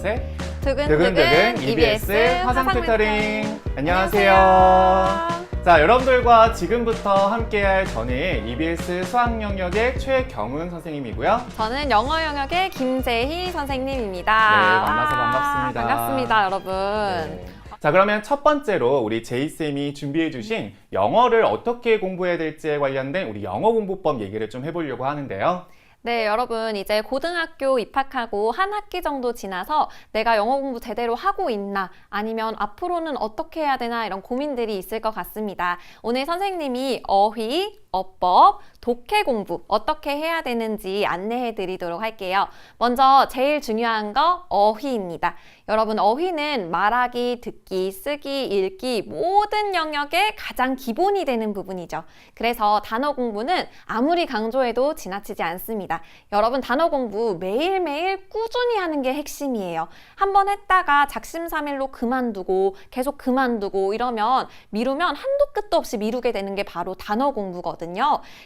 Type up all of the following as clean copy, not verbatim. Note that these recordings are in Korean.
셋. 두근두근 EBS 화상 튜터링. 안녕하세요. 안녕하세요. 자, 여러분들과 지금부터 함께할 저는 EBS 수학 영역의 최경훈 선생님이고요. 저는 영어 영역의 김재희 선생님입니다. 네, 만나서 반갑습니다. 반갑습니다, 여러분. 네. 자, 그러면 첫 번째로 우리 제이쌤이 준비해주신 영어를 어떻게 공부해야 될지에 관련된 우리 영어 공부법 얘기를 좀 해보려고 하는데요. 네, 여러분 이제 고등학교 입학하고 한 학기 정도 지나서 내가 영어 공부 제대로 하고 있나 아니면 앞으로는 어떻게 해야 되나 이런 고민들이 있을 것 같습니다. 오늘 선생님이 어휘, 어법, 독해 공부 어떻게 해야 되는지 안내해 드리도록 할게요. 먼저 제일 중요한 거 어휘입니다. 여러분 어휘는 말하기, 듣기, 쓰기, 읽기 모든 영역의 가장 기본이 되는 부분이죠. 그래서 단어 공부는 아무리 강조해도 지나치지 않습니다. 여러분 단어 공부 매일매일 꾸준히 하는 게 핵심이에요. 한번 했다가 작심삼일로 그만두고 계속 그만두고 이러면 미루면 한도 끝도 없이 미루게 되는 게 바로 단어 공부거든요.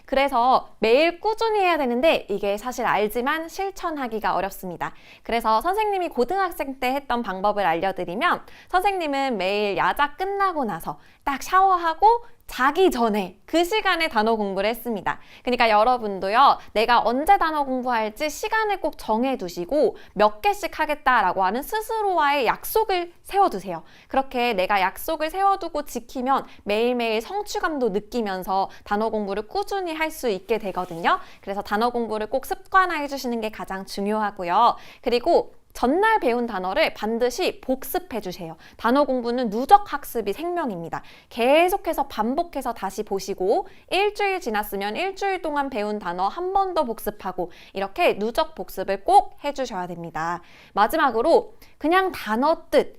그래서 매일 꾸준히 해야 되는데 이게 사실 알지만 실천하기가 어렵습니다. 그래서 선생님이 고등학생 때 했던 방법을 알려드리면 선생님은 매일 야자 끝나고 나서 딱 샤워하고 자기 전에 그 시간에 단어 공부를 했습니다. 그러니까 여러분도요, 내가 언제 단어 공부할지 시간을 꼭 정해두시고 몇 개씩 하겠다라고 하는 스스로와의 약속을 세워두세요. 그렇게 내가 약속을 세워두고 지키면 매일매일 성취감도 느끼면서 단어 공부를 꾸준히 할 수 있게 되거든요. 그래서 단어 공부를 꼭 습관화해 주시는 게 가장 중요하고요. 그리고 전날 배운 단어를 반드시 복습해 주세요. 단어 공부는 누적 학습이 생명입니다. 계속해서 반복해서 다시 보시고 일주일 지났으면 일주일 동안 배운 단어 한 번 더 복습하고 이렇게 누적 복습을 꼭 해주셔야 됩니다. 마지막으로 그냥 단어 뜻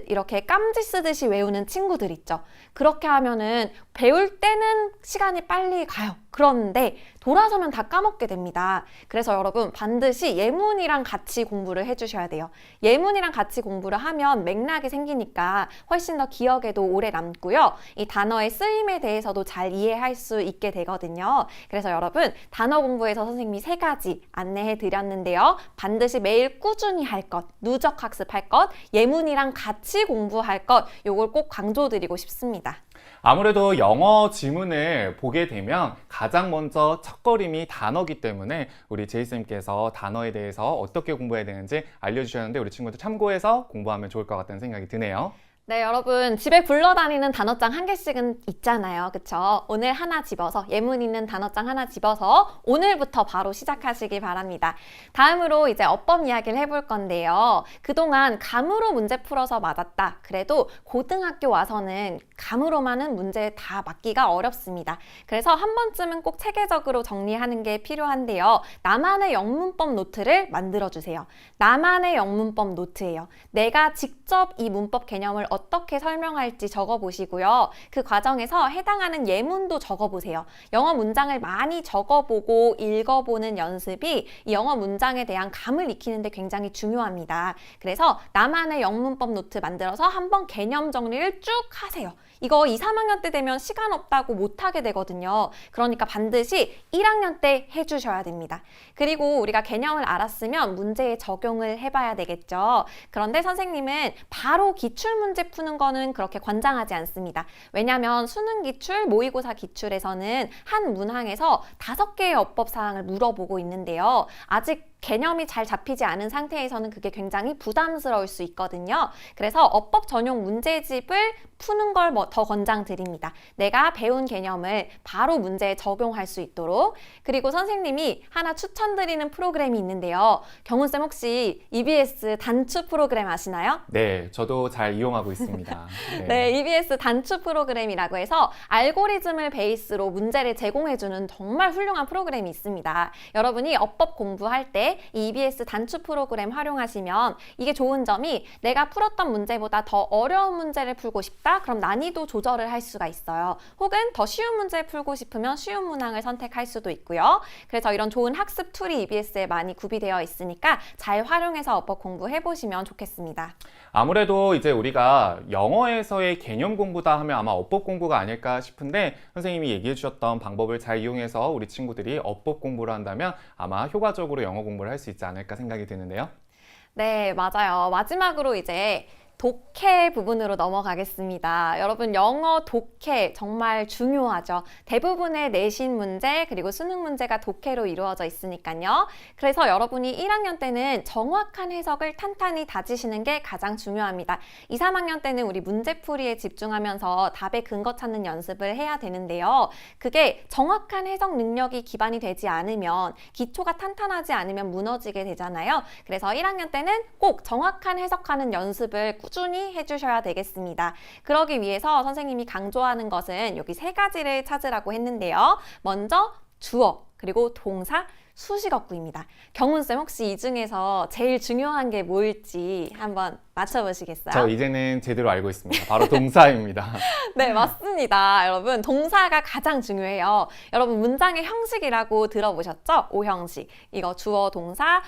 이렇게 깜지 쓰듯이 외우는 친구들 있죠. 그렇게 하면은 배울 때는 시간이 빨리 가요. 그런데 돌아서면 다 까먹게 됩니다. 그래서 여러분 반드시 예문이랑 같이 공부를 해주셔야 돼요. 예문이랑 같이 공부를 하면 맥락이 생기니까 훨씬 더 기억에도 오래 남고요. 이 단어의 쓰임에 대해서도 잘 이해할 수 있게 되거든요. 그래서 여러분 단어 공부에서 선생님이 3가지 안내해 드렸는데요. 반드시 매일 꾸준히 할 것, 누적 학습할 것, 예문이랑 같이 공부할 것, 요걸 꼭 강조드리고 싶습니다. 아무래도 영어 지문을 보게 되면 가장 먼저 첫걸음이 단어기 때문에 우리 제이쌤께서 단어에 대해서 어떻게 공부해야 되는지 알려주셨는데 우리 친구들 참고해서 공부하면 좋을 것 같다는 생각이 드네요. 네, 여러분 집에 굴러다니는 단어장 1개씩은 있잖아요. 그쵸? 오늘 하나 집어서 예문 있는 단어장 하나 집어서 오늘부터 바로 시작하시기 바랍니다. 다음으로 이제 어법 이야기를 해볼 건데요. 그동안 감으로 문제 풀어서 맞았다. 그래도 고등학교 와서는 감으로만은 문제 다 맞기가 어렵습니다. 그래서 한 번쯤은 꼭 체계적으로 정리하는 게 필요한데요. 나만의 영문법 노트를 만들어주세요. 나만의 영문법 노트예요. 내가 직접 이 문법 개념을 어떻게 설명할지 적어보시고요. 그 과정에서 해당하는 예문도 적어보세요. 영어 문장을 많이 적어보고 읽어보는 연습이 이 영어 문장에 대한 감을 익히는 데 굉장히 중요합니다. 그래서 나만의 영문법 노트 만들어서 한번 개념 정리를 쭉 하세요. 이거 2, 3학년 때 되면 시간 없다고 못하게 되거든요. 그러니까 반드시 1학년 때 해주셔야 됩니다. 그리고 우리가 개념을 알았으면 문제에 적용을 해봐야 되겠죠. 그런데 선생님은 바로 기출문제 푸는 거는 그렇게 권장하지 않습니다. 왜냐하면 수능 기출, 모의고사 기출에서는 한 문항에서 5개의 어법 사항을 물어보고 있는데요. 아직 개념이 잘 잡히지 않은 상태에서는 그게 굉장히 부담스러울 수 있거든요. 그래서 어법 전용 문제집을 푸는 걸 더 권장드립니다. 내가 배운 개념을 바로 문제에 적용할 수 있도록. 그리고 선생님이 하나 추천드리는 프로그램이 있는데요. 경훈쌤 혹시 EBS 단추 프로그램 아시나요? 네, 저도 잘 이용하고 있습니다. 네, EBS 단추 프로그램이라고 해서 알고리즘을 베이스로 문제를 제공해주는 정말 훌륭한 프로그램이 있습니다. 여러분이 어법 공부할 때 이 EBS 단추 프로그램 활용하시면 이게 좋은 점이 내가 풀었던 문제보다 더 어려운 문제를 풀고 싶다? 그럼 난이도 조절을 할 수가 있어요. 혹은 더 쉬운 문제를 풀고 싶으면 쉬운 문항을 선택할 수도 있고요. 그래서 이런 좋은 학습 툴이 EBS에 많이 구비되어 있으니까 잘 활용해서 어법 공부해보시면 좋겠습니다. 아무래도 이제 우리가 영어에서의 개념 공부다 하면 아마 어법 공부가 아닐까 싶은데 선생님이 얘기해 주셨던 방법을 잘 이용해서 우리 친구들이 어법 공부를 한다면 아마 효과적으로 영어 공부를 할 수 있지 않을까 생각이 드는데요. 네, 맞아요. 마지막으로 이제 독해 부분으로 넘어가겠습니다. 여러분, 영어 독해 정말 중요하죠. 대부분의 내신 문제 그리고 수능 문제가 독해로 이루어져 있으니까요. 그래서 여러분이 1학년 때는 정확한 해석을 탄탄히 다지시는 게 가장 중요합니다. 2, 3학년 때는 우리 문제풀이에 집중하면서 답의 근거 찾는 연습을 해야 되는데요. 그게 정확한 해석 능력이 기반이 되지 않으면, 기초가 탄탄하지 않으면 무너지게 되잖아요. 그래서 1학년 때는 꼭 정확한 해석하는 연습을 꾸준히 해주셔야 되겠습니다. 그러기 위해서 선생님이 강조하는 것은 여기 세 가지를 찾으라고 했는데요. 먼저 주어, 그리고 동사, 수식어구입니다. 경훈쌤, 혹시 이 중에서 제일 중요한 게 뭘지 한번 맞춰보시겠어요? 저 이제는 제대로 알고 있습니다. 바로 동사입니다. 네, 맞습니다. 여러분, 동사가 가장 중요해요. 여러분, 문장의 형식이라고 들어보셨죠? 오형식. 이거 주어, 동사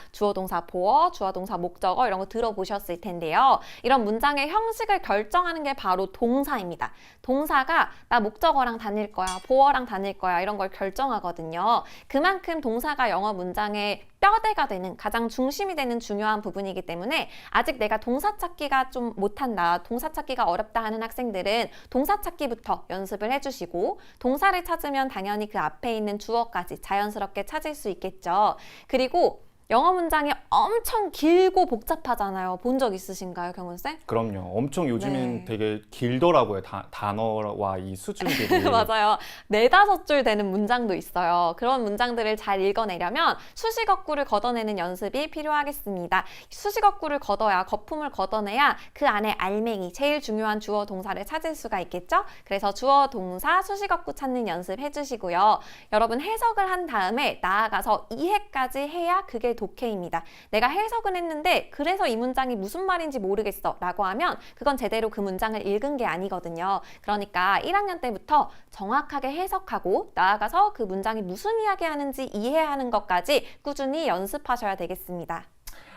보어, 주어, 동사, 목적어 이런 거 들어보셨을 텐데요. 이런 문장의 형식을 결정하는 게 바로 동사입니다. 동사가 나 목적어랑 다닐 거야, 보어랑 다닐 거야 이런 걸 결정하거든요. 그만큼 동사가 영어 문장의 뼈대가 되는, 가장 중심이 되는 중요한 부분이기 때문에 아직 내가 동사 찾기가 좀 못한다, 동사 찾기가 어렵다 하는 학생들은 동사 찾기부터 연습을 해주시고, 동사를 찾으면 당연히 그 앞에 있는 주어까지 자연스럽게 찾을 수 있겠죠. 그리고 영어 문장이 엄청 길고 복잡하잖아요. 본 적 있으신가요, 경훈쌤? 그럼요. 엄청 요즘엔 네. 되게 길더라고요. 단어와 이 수준들이. 맞아요. 4-5줄 되는 문장도 있어요. 그런 문장들을 잘 읽어내려면 수식어구를 걷어내는 연습이 필요하겠습니다. 수식어구를 걷어야, 거품을 걷어내야 그 안에 알맹이, 제일 중요한 주어 동사를 찾을 수가 있겠죠? 그래서 주어 동사 수식어구 찾는 연습 해주시고요. 여러분, 해석을 한 다음에 나아가서 이해까지 해야 그게 독해입니다. 내가 해석은 했는데 그래서 이 문장이 무슨 말인지 모르겠어 라고 하면 그건 제대로 그 문장을 읽은 게 아니거든요. 그러니까 1학년 때부터 정확하게 해석하고 나아가서 그 문장이 무슨 이야기하는지 이해하는 것까지 꾸준히 연습하셔야 되겠습니다.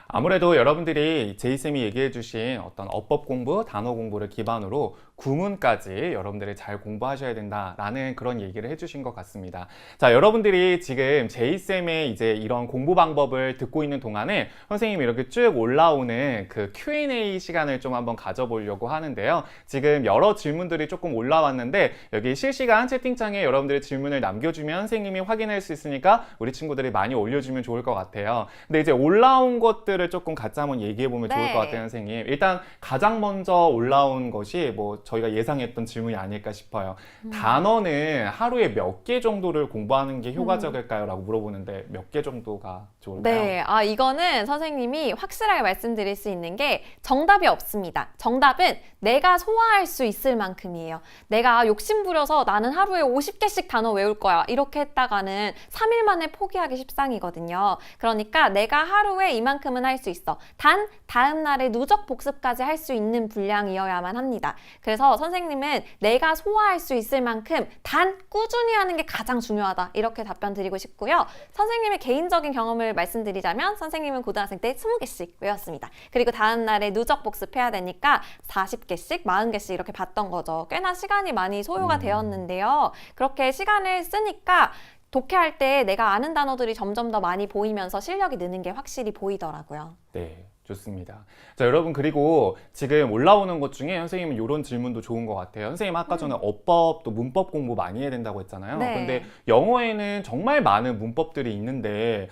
아무래도 여러분들이 제이쌤이 얘기해 주신 어떤 어법 공부, 단어 공부를 기반으로 구문까지 여러분들이 잘 공부하셔야 된다라는 그런 얘기를 해주신 것 같습니다. 자, 여러분들이 지금 제이쌤의 이제 이런 공부 방법을 듣고 있는 동안에 선생님이 이렇게 쭉 올라오는 그 Q&A 시간을 좀 한번 가져보려고 하는데요. 지금 여러 질문들이 조금 올라왔는데 여기 실시간 채팅창에 여러분들의 질문을 남겨주면 선생님이 확인할 수 있으니까 우리 친구들이 많이 올려주면 좋을 것 같아요. 근데 이제 올라온 것들을 조금 같이 한번 얘기해보면 좋을 것 같아요, 선생님. 일단 가장 먼저 올라온 것이 뭐 저희가 예상했던 질문이 아닐까 싶어요. 단어는 하루에 몇 개 정도를 공부하는 게 효과적일까요? 라고 물어보는데 몇 개 정도가 좋을까요? 네, 이거는 선생님이 확실하게 말씀드릴 수 있는 게 정답이 없습니다. 정답은 내가 소화할 수 있을 만큼이에요. 내가 욕심부려서 나는 하루에 50개씩 단어 외울 거야 이렇게 했다가는 3일 만에 포기하기 십상이거든요. 그러니까 내가 하루에 이만큼은 할 수 있어. 단 다음 날에 누적 복습까지 할 수 있는 분량이어야만 합니다. 그래서 선생님은 내가 소화할 수 있을 만큼 단 꾸준히 하는 게 가장 중요하다 이렇게 답변 드리고 싶고요. 선생님의 개인적인 경험을 말씀드리자면 선생님은 고등학생 때 20개씩 외웠습니다. 그리고 다음 날에 누적 복습해야 되니까 40개씩, 40개씩 이렇게 봤던 거죠. 꽤나 시간이 많이 소요가 되었는데요. 그렇게 시간을 쓰니까 독해할 때 내가 아는 단어들이 점점 더 많이 보이면서 실력이 느는 게 확실히 보이더라고요. 네, 좋습니다. 자, 여러분, 그리고 지금 올라오는 것 중에 선생님은 이런 질문도 좋은 것 같아요. 선생님 아까 전에 어법 또 문법 공부 많이 해야 된다고 했잖아요. 네. 근데 영어에는 정말 많은 문법들이 있는데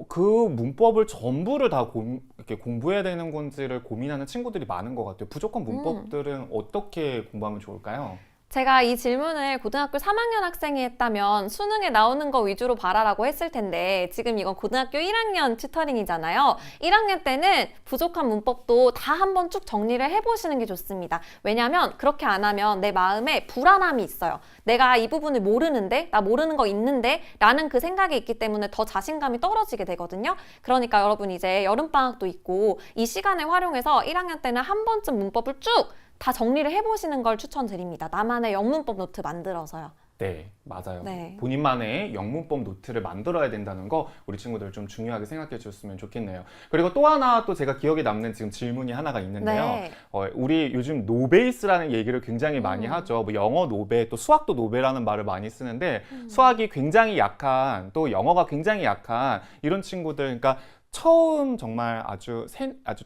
그 문법을 전부를 다 이렇게 공부해야 되는 건지를 고민하는 친구들이 많은 것 같아요. 부족한 문법들은 어떻게 공부하면 좋을까요? 제가 이 질문을 고등학교 3학년 학생이 했다면 수능에 나오는 거 위주로 봐라라고 했을 텐데 지금 이건 고등학교 1학년 튜터링이잖아요. 1학년 때는 부족한 문법도 다 한번 쭉 정리를 해보시는 게 좋습니다. 왜냐하면 그렇게 안 하면 내 마음에 불안함이 있어요. 내가 이 부분을 모르는데, 나 모르는 거 있는데 라는 그 생각이 있기 때문에 더 자신감이 떨어지게 되거든요. 그러니까 여러분 이제 여름방학도 있고 이 시간을 활용해서 1학년 때는 한 번쯤 문법을 쭉 다 정리를 해보시는 걸 추천드립니다. 나만의 영문법 노트 만들어서요. 네, 맞아요. 네. 본인만의 영문법 노트를 만들어야 된다는 거 우리 친구들 좀 중요하게 생각해 주셨으면 좋겠네요. 그리고 또 하나 또 제가 기억에 남는 지금 질문이 하나가 있는데요. 네. 우리 요즘 노베이스라는 얘기를 굉장히 많이 하죠. 뭐 영어 노베, 또 수학도 노베라는 말을 많이 쓰는데 수학이 굉장히 약한, 또 영어가 굉장히 약한 이런 친구들, 그러니까 처음 정말 아주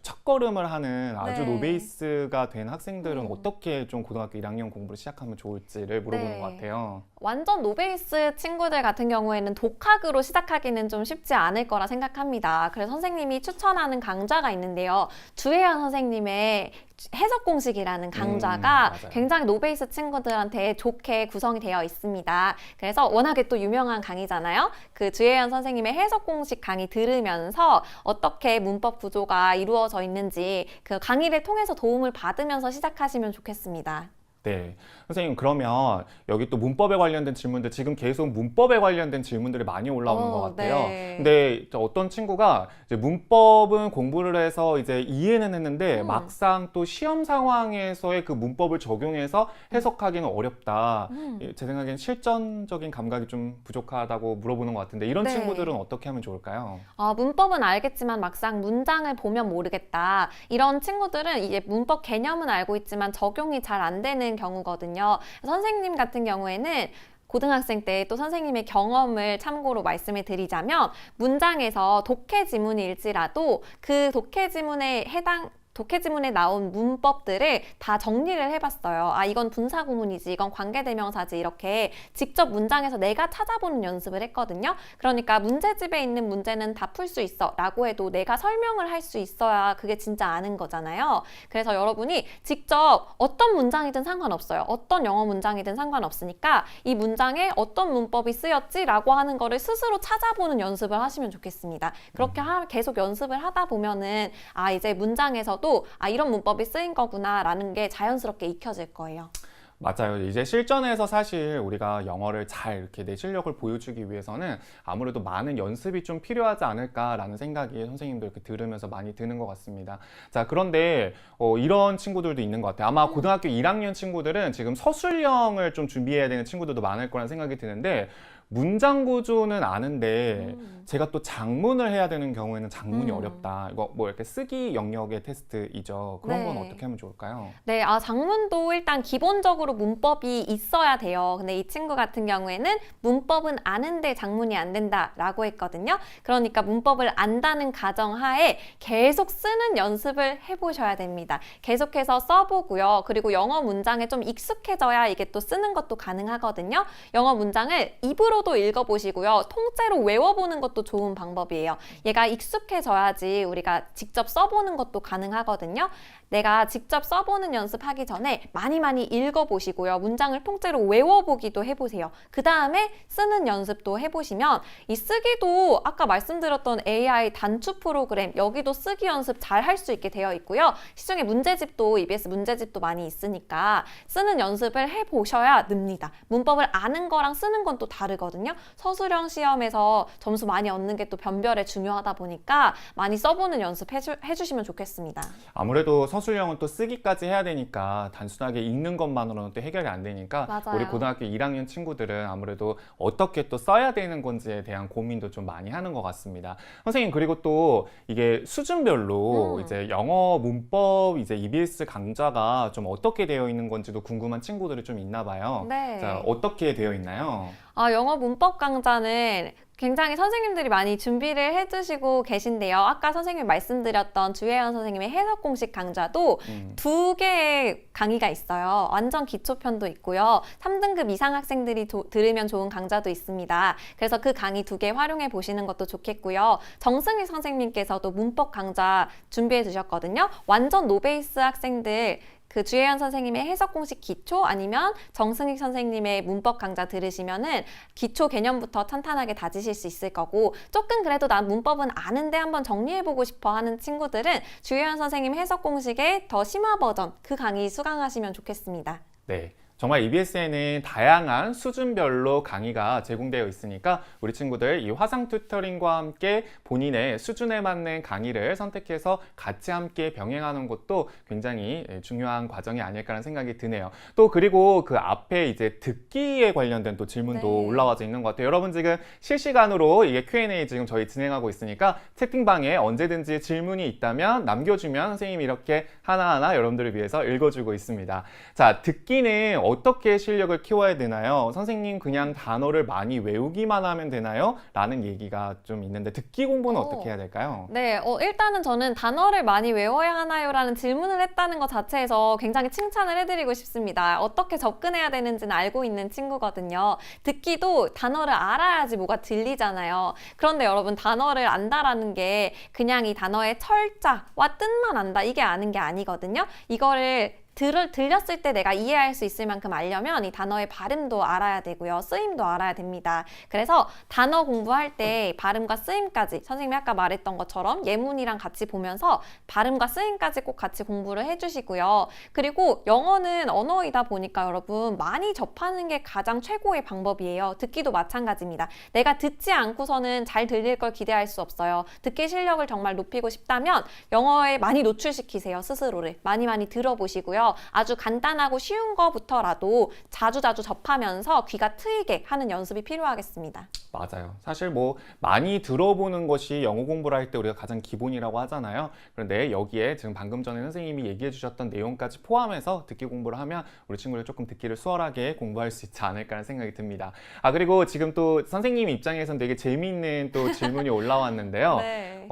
첫걸음을 하는 아주 네. 노베이스가 된 학생들은 음. 어떻게 좀 고등학교 1학년 공부를 시작하면 좋을지를 물어보는 네. 것 같아요. 완전 노베이스 친구들 같은 경우에는 독학으로 시작하기는 좀 쉽지 않을 거라 생각합니다. 그래서 선생님이 추천하는 강좌가 있는데요. 주혜연 선생님의 해석 공식이라는 강좌가 맞아요. 굉장히 노베이스 친구들한테 좋게 구성이 되어 있습니다. 그래서 워낙에 또 유명한 강의잖아요. 그 주혜연 선생님의 해석 공식 강의 들으면서 어떻게 문법 구조가 이루어져 있는지 그 강의를 통해서 도움을 받으면서 시작하시면 좋겠습니다. 네. 선생님, 그러면 여기 또 문법에 관련된 질문들, 지금 계속 문법에 관련된 질문들이 많이 올라오는 것 같아요. 네. 근데 어떤 친구가 이제 문법은 공부를 해서 이제 이해는 했는데 막상 또 시험 상황에서의 그 문법을 적용해서 해석하기는 어렵다. 제 생각엔 실전적인 감각이 좀 부족하다고 물어보는 것 같은데 이런 네. 친구들은 어떻게 하면 좋을까요? 문법은 알겠지만 막상 문장을 보면 모르겠다. 이런 친구들은 이제 문법 개념은 알고 있지만 적용이 잘 안 되는 경우거든요. 선생님 같은 경우에는 고등학생 때 또 선생님의 경험을 참고로 말씀을 드리자면 문장에서 독해 지문일지라도 그 독해 지문에 나온 문법들을 다 정리를 해봤어요. 이건 분사 구문이지, 이건 관계대명사지, 이렇게 직접 문장에서 내가 찾아보는 연습을 했거든요. 그러니까 문제집에 있는 문제는 다 풀 수 있어 라고 해도 내가 설명을 할 수 있어야 그게 진짜 아는 거잖아요. 그래서 여러분이 직접 어떤 문장이든 상관없어요. 어떤 영어 문장이든 상관없으니까 이 문장에 어떤 문법이 쓰였지 라고 하는 거를 스스로 찾아보는 연습을 하시면 좋겠습니다. 그렇게 계속 연습을 하다 보면은 이제 문장에서 이런 문법이 쓰인 거구나 라는 게 자연스럽게 익혀질 거예요. 맞아요. 이제 실전에서 사실 우리가 영어를 잘 이렇게 내 실력을 보여주기 위해서는 아무래도 많은 연습이 좀 필요하지 않을까라는 생각이 선생님들 이렇게 들으면서 많이 드는 것 같습니다. 자, 그런데 이런 친구들도 있는 것 같아요. 아마 고등학교 1학년 친구들은 지금 서술형을 좀 준비해야 되는 친구들도 많을 거라는 생각이 드는데 문장 구조는 아는데 제가 또 장문을 해야 되는 경우에는 장문이 어렵다. 이거 뭐 이렇게 쓰기 영역의 테스트이죠. 그런 건 네. 어떻게 하면 좋을까요? 네, 장문도 일단 기본적으로 문법이 있어야 돼요. 근데 이 친구 같은 경우에는 문법은 아는데 장문이 안 된다라고 했거든요. 그러니까 문법을 안다는 가정하에 계속 쓰는 연습을 해보셔야 됩니다. 계속해서 써보고요. 그리고 영어 문장에 좀 익숙해져야 이게 또 쓰는 것도 가능하거든요. 영어 문장을 입으로도 읽어보시고요. 통째로 외워보는 것도 좋은 방법이에요. 얘가 익숙해져야지 우리가 직접 써보는 것도 가능하거든요. 내가 직접 써보는 연습하기 전에 많이 읽어보시고요. 문장을 통째로 외워보기도 해보세요. 그 다음에 쓰는 연습도 해보시면 이 쓰기도 아까 말씀드렸던 AI 단추 프로그램 여기도 쓰기 연습 잘 할 수 있게 되어 있고요. 시중에 문제집도 EBS 문제집도 많이 있으니까 쓰는 연습을 해보셔야 늡니다. 문법을 아는 거랑 쓰는 건 또 다르거든요. 서술형 시험에서 점수 많이 얻는 게 또 변별에 중요하다 보니까 많이 써보는 연습 해주시면 좋겠습니다. 아무래도 서술형은 또 쓰기까지 해야 되니까 단순하게 읽는 것만으로는 또 해결이 안 되니까 맞아요. 우리 고등학교 1학년 친구들은 아무래도 어떻게 또 써야 되는 건지에 대한 고민도 좀 많이 하는 것 같습니다. 선생님, 그리고 또 이게 수준별로 이제 영어 문법 이제 EBS 강좌가 좀 어떻게 되어 있는 건지도 궁금한 친구들이 좀 있나 봐요. 네. 자, 어떻게 되어 있나요? 영어 문법 강좌는 굉장히 선생님들이 많이 준비를 해주시고 계신데요. 아까 선생님이 말씀드렸던 주혜연 선생님의 해석 공식 강좌도 2개의 강의가 있어요. 완전 기초편도 있고요. 3등급 이상 학생들이 들으면 좋은 강좌도 있습니다. 그래서 그 강의 2개 활용해 보시는 것도 좋겠고요. 정승희 선생님께서도 문법 강좌 준비해 주셨거든요. 완전 노베이스 학생들 그 주혜연 선생님의 해석 공식 기초 아니면 정승익 선생님의 문법 강좌 들으시면은 기초 개념부터 탄탄하게 다지실 수 있을 거고 조금 그래도 난 문법은 아는데 한번 정리해보고 싶어 하는 친구들은 주혜연 선생님 해석 공식의 더 심화 버전 그 강의 수강하시면 좋겠습니다. 네. 정말 EBS에는 다양한 수준별로 강의가 제공되어 있으니까 우리 친구들 이 화상 튜터링과 함께 본인의 수준에 맞는 강의를 선택해서 같이 함께 병행하는 것도 굉장히 중요한 과정이 아닐까라는 생각이 드네요. 또 그리고 그 앞에 이제 듣기에 관련된 또 질문도 네. 올라와져 있는 것 같아요. 여러분 지금 실시간으로 이게 Q&A 지금 저희 진행하고 있으니까 채팅방에 언제든지 질문이 있다면 남겨주면 선생님이 이렇게 하나하나 여러분들을 위해서 읽어주고 있습니다. 자, 듣기는 어떻게 실력을 키워야 되나요? 선생님 그냥 단어를 많이 외우기만 하면 되나요? 라는 얘기가 좀 있는데 듣기 공부는 어떻게 해야 될까요? 네, 일단은 저는 단어를 많이 외워야 하나요? 라는 질문을 했다는 것 자체에서 굉장히 칭찬을 해드리고 싶습니다. 어떻게 접근해야 되는지는 알고 있는 친구거든요. 듣기도 단어를 알아야지 뭐가 들리잖아요. 그런데 여러분 단어를 안다라는 게 그냥 이 단어의 철자와 뜻만 안다 이게 아는 게 아니거든요. 이거를 들렸을 때 내가 이해할 수 있을 만큼 알려면 이 단어의 발음도 알아야 되고요. 쓰임도 알아야 됩니다. 그래서 단어 공부할 때 발음과 쓰임까지 선생님이 아까 말했던 것처럼 예문이랑 같이 보면서 발음과 쓰임까지 꼭 같이 공부를 해주시고요. 그리고 영어는 언어이다 보니까 여러분 많이 접하는 게 가장 최고의 방법이에요. 듣기도 마찬가지입니다. 내가 듣지 않고서는 잘 들릴 걸 기대할 수 없어요. 듣기 실력을 정말 높이고 싶다면 영어에 많이 노출시키세요. 스스로를. 많이 들어보시고요. 아주 간단하고 쉬운 거부터라도 자주자주 접하면서 귀가 트이게 하는 연습이 필요하겠습니다. 맞아요. 사실 뭐 많이 들어보는 것이 영어 공부를 할 때 우리가 가장 기본이라고 하잖아요. 그런데 여기에 지금 방금 전에 선생님이 얘기해 주셨던 내용까지 포함해서 듣기 공부를 하면 우리 친구들 조금 듣기를 수월하게 공부할 수 있지 않을까라는 생각이 듭니다. 그리고 지금 또 선생님 입장에서는 되게 재미있는 또 질문이 올라왔는데요. 네.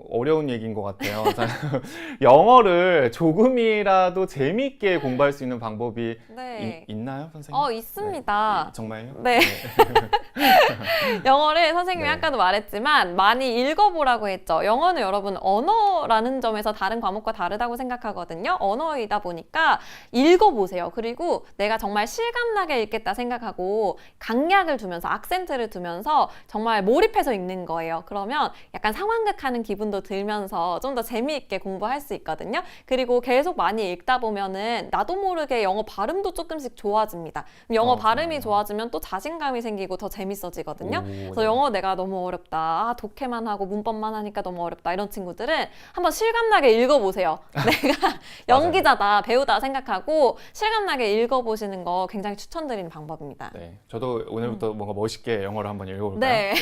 어려운 얘기인 것 같아요. 영어를 조금이라도 재미있게 공부할 수 있는 방법이 네. 있나요, 선생님? 있습니다. 네. 정말요? 네. 영어를 선생님이 네. 아까도 말했지만 많이 읽어보라고 했죠. 영어는 여러분 언어라는 점에서 다른 과목과 다르다고 생각하거든요. 언어이다 보니까 읽어보세요. 그리고 내가 정말 실감나게 읽겠다 생각하고 강약을 두면서 악센트를 두면서 정말 몰입해서 읽는 거예요. 그러면 약간 상황극하는 기분도 들면서 좀 더 재미있게 공부할 수 있거든요. 그리고 계속 많이 읽다 보면은 나도 모르게 영어 발음도 조금씩 좋아집니다. 영어 발음이 좋아지면 또 자신감이 생기고 더 재밌어지거든요. 그래서 영어 내가 너무 어렵다. 독해만 하고 문법만 하니까 너무 어렵다. 이런 친구들은 한번 실감나게 읽어보세요. 내가 연기자다, 배우다 생각하고 실감나게 읽어보시는 거 굉장히 추천드리는 방법입니다. 네, 저도 오늘부터 뭔가 멋있게 영어를 한번 읽어볼까요? 네.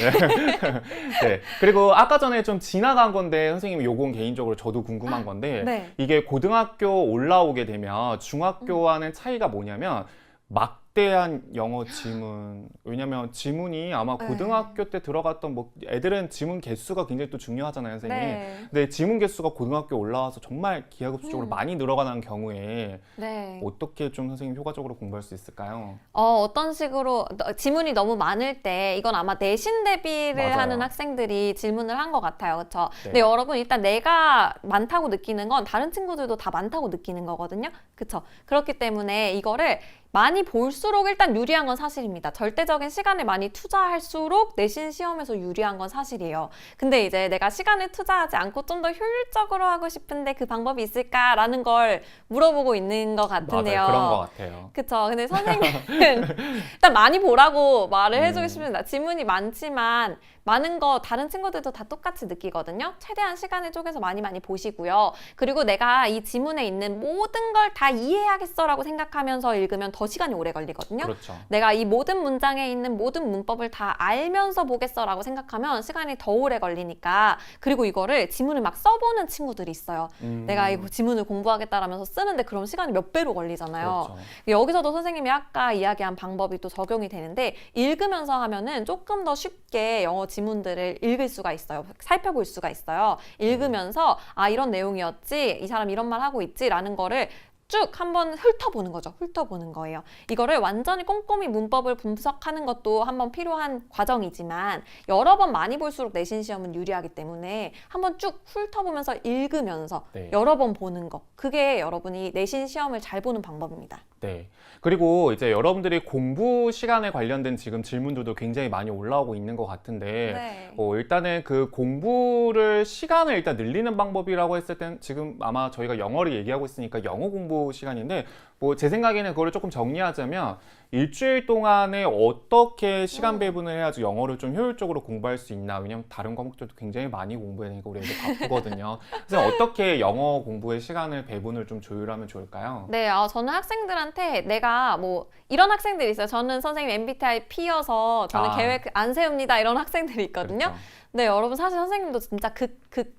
네. 그리고 아까 전에 좀 지나간 건데 선생님이 요건 개인적으로 저도 궁금한 건데 네. 이게 고등학교 올라오게 되면 중학교와는 차이가 뭐냐면 막대한 영어 지문, 왜냐면 지문이 아마 네. 고등학교 때 들어갔던 뭐 애들은 지문 개수가 굉장히 또 중요하잖아요, 선생님. 네. 근데 지문 개수가 고등학교 올라와서 정말 기하급수적으로 많이 늘어가는 경우에 네. 어떻게 좀 선생님 효과적으로 공부할 수 있을까요? 어떤 식으로 지문이 너무 많을 때 이건 아마 내신 대비를 맞아요. 하는 학생들이 질문을 한 것 같아요. 그렇죠? 네. 근데 여러분 일단 내가 많다고 느끼는 건 다른 친구들도 다 많다고 느끼는 거거든요. 그렇죠? 그렇기 때문에 이거를 많이 볼수록 일단 유리한 건 사실입니다. 절대적인 시간을 많이 투자할수록 내신 시험에서 유리한 건 사실이에요. 근데 이제 내가 시간을 투자하지 않고 좀 더 효율적으로 하고 싶은데 그 방법이 있을까라는 걸 물어보고 있는 것 같은데요. 맞아요. 그런 것 같아요. 그쵸. 근데 선생님은 일단 많이 보라고 말을 해주고 싶습니다. 지문이 많지만 많은 거 다른 친구들도 다 똑같이 느끼거든요. 최대한 시간을 쪼개서 많이 보시고요. 그리고 내가 이 지문에 있는 모든 걸 다 이해하겠어라고 생각하면서 읽으면 더 시간이 오래 걸리거든요. 그렇죠. 내가 이 모든 문장에 있는 모든 문법을 다 알면서 보겠어라고 생각하면 시간이 더 오래 걸리니까. 그리고 이거를 지문을 막 써보는 친구들이 있어요. 내가 이 지문을 공부하겠다라면서 쓰는데 그럼 시간이 몇 배로 걸리잖아요. 그렇죠. 여기서도 선생님이 아까 이야기한 방법이 또 적용이 되는데 읽으면서 하면은 조금 더 쉽게 영어 지문들을 읽을 수가 있어요. 살펴볼 수가 있어요. 읽으면서 이런 내용이었지, 이 사람 이런 말 하고 있지라는 거를 쭉 한번 훑어보는 거죠. 훑어보는 거예요. 이거를 완전히 꼼꼼히 문법을 분석하는 것도 한번 필요한 과정이지만 여러 번 많이 볼수록 내신 시험은 유리하기 때문에 한번 쭉 훑어보면서 읽으면서 네. 여러 번 보는 거. 그게 여러분이 내신 시험을 잘 보는 방법입니다. 네. 그리고 이제 여러분들이 공부 시간에 관련된 지금 질문들도 굉장히 많이 올라오고 있는 것 같은데 일단은 그 공부를 시간을 일단 늘리는 방법이라고 했을 땐 지금 아마 저희가 영어를 얘기하고 있으니까 영어 공부 시간인데 뭐 제 생각에는 그거를 조금 정리하자면 일주일 동안에 어떻게 시간 배분을 해야지 영어를 좀 효율적으로 공부할 수 있나. 왜냐면 다른 과목들도 굉장히 많이 공부해야 되니까 우리 애들 바쁘거든요. 그래서 어떻게 영어 공부의 시간을 배분을 좀 조율하면 좋을까요? 네, 저는 학생들한테 내가 뭐 이런 학생들이 있어요. 저는 선생님 MBTI P여서 저는 계획 안 세웁니다. 이런 학생들이 있거든요. 그렇죠. 네, 여러분 사실 선생님도 진짜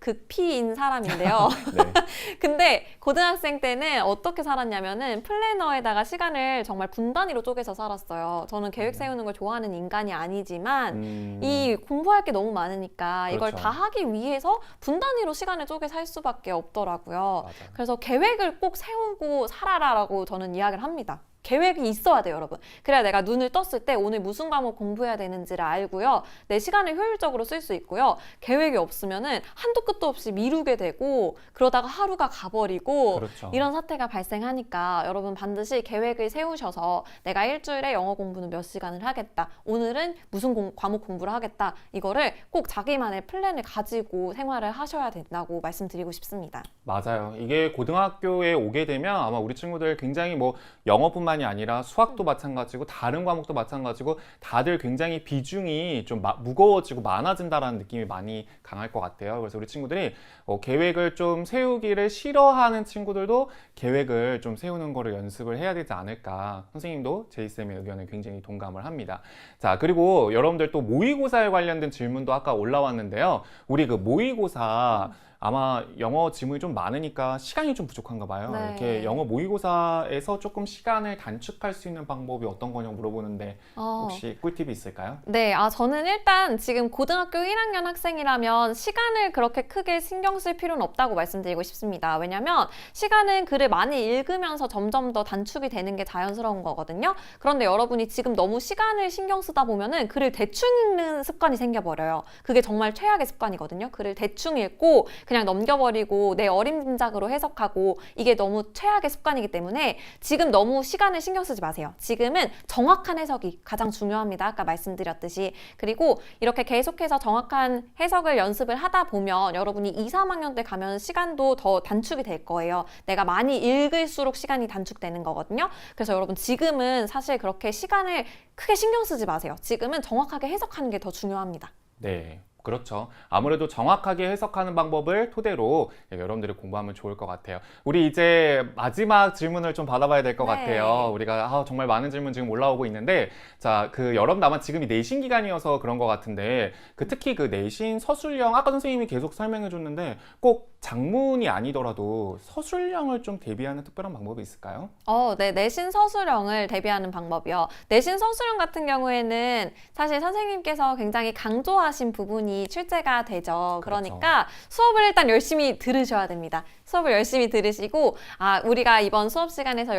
극피인 사람인데요. 네. 근데 고등학생 때는 어떻게 살았냐면은 플래너에다가 시간을 정말 분단위로 쪼개서 살았어요. 저는 계획 세우는 걸 좋아하는 인간이 아니지만 이 공부할 게 너무 많으니까 이걸 그렇죠. 다 하기 위해서 분단위로 시간을 쪼개 살 수밖에 없더라고요. 맞아요. 그래서 계획을 꼭 세우고 살아라라고 저는 이야기를 합니다. 계획이 있어야 돼요, 여러분. 그래야 내가 눈을 떴을 때 오늘 무슨 과목 공부해야 되는지를 알고요. 내 시간을 효율적으로 쓸 수 있고요. 계획이 없으면은 한도 끝도 없이 미루게 되고 그러다가 하루가 가버리고 그렇죠. 이런 사태가 발생하니까 여러분 반드시 계획을 세우셔서 내가 일주일에 영어 공부는 몇 시간을 하겠다. 오늘은 무슨 과목 공부를 하겠다. 이거를 꼭 자기만의 플랜을 가지고 생활을 하셔야 된다고 말씀드리고 싶습니다. 맞아요. 이게 고등학교에 오게 되면 아마 우리 친구들 굉장히 뭐 영어뿐만이 아니라 수학도 마찬가지고 다른 과목도 마찬가지고 다들 굉장히 비중이 좀 무거워지고 많아진다라는 느낌이 많이 강할 것 같아요. 그래서 우리 친구들이 계획을 좀 세우기를 싫어하는 친구들도 계획을 좀 세우는 거를 연습을 해야 되지 않을까. 선생님도 제이쌤의 의견에 굉장히 동감을 합니다. 자, 그리고 여러분들 또 모의고사에 관련된 질문도 아까 올라왔는데요. 우리 그 모의고사 아마 영어 지문이 좀 많으니까 시간이 좀 부족한가 봐요. 네. 이렇게 영어 모의고사에서 조금 시간을 단축할 수 있는 방법이 어떤 거냐고 물어보는데 혹시 꿀팁이 있을까요? 네, 저는 일단 지금 고등학교 1학년 학생이라면 시간을 그렇게 크게 신경 쓸 필요는 없다고 말씀드리고 싶습니다. 왜냐면 시간은 글을 많이 읽으면서 점점 더 단축이 되는 게 자연스러운 거거든요. 그런데 여러분이 지금 너무 시간을 신경 쓰다 보면은 글을 대충 읽는 습관이 생겨버려요. 그게 정말 최악의 습관이거든요. 글을 대충 읽고 그냥 넘겨버리고 내 어림짐작으로 해석하고 이게 너무 최악의 습관이기 때문에 지금 너무 시간을 신경 쓰지 마세요. 지금은 정확한 해석이 가장 중요합니다. 아까 말씀드렸듯이. 그리고 이렇게 계속해서 정확한 해석을 연습을 하다 보면 여러분이 2, 3학년 때 가면 시간도 더 단축이 될 거예요. 내가 많이 읽을수록 시간이 단축되는 거거든요. 그래서 여러분 지금은 사실 그렇게 시간을 크게 신경 쓰지 마세요. 지금은 정확하게 해석하는 게 더 중요합니다. 네. 그렇죠. 아무래도 정확하게 해석하는 방법을 토대로 여러분들이 공부하면 좋을 것 같아요. 우리 이제 마지막 질문을 좀 받아봐야 될 것 네. 같아요. 우리가 정말 많은 질문 지금 올라오고 있는데, 자, 여러분 아마 지금이 내신 기간이어서 그런 것 같은데, 특히 그 내신 서술형 아까 선생님이 계속 설명해 줬는데 꼭 장문이 아니더라도 서술형을 좀 대비하는 특별한 방법이 있을까요? 네, 내신 서술형을 대비하는 방법이요. 내신 서술형 같은 경우에는 사실 선생님께서 굉장히 강조하신 부분이 출제가 되죠. 그러니까 수업을 일단 열심히 들으셔야 됩니다. 수업을 열심히 들으시고, 우리가 이번 수업 시간에서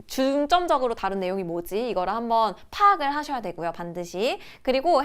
중점적으로 다룬 내용이 뭐지? 이거를 한번 파악을 하셔야 되고요, 반드시. 그리고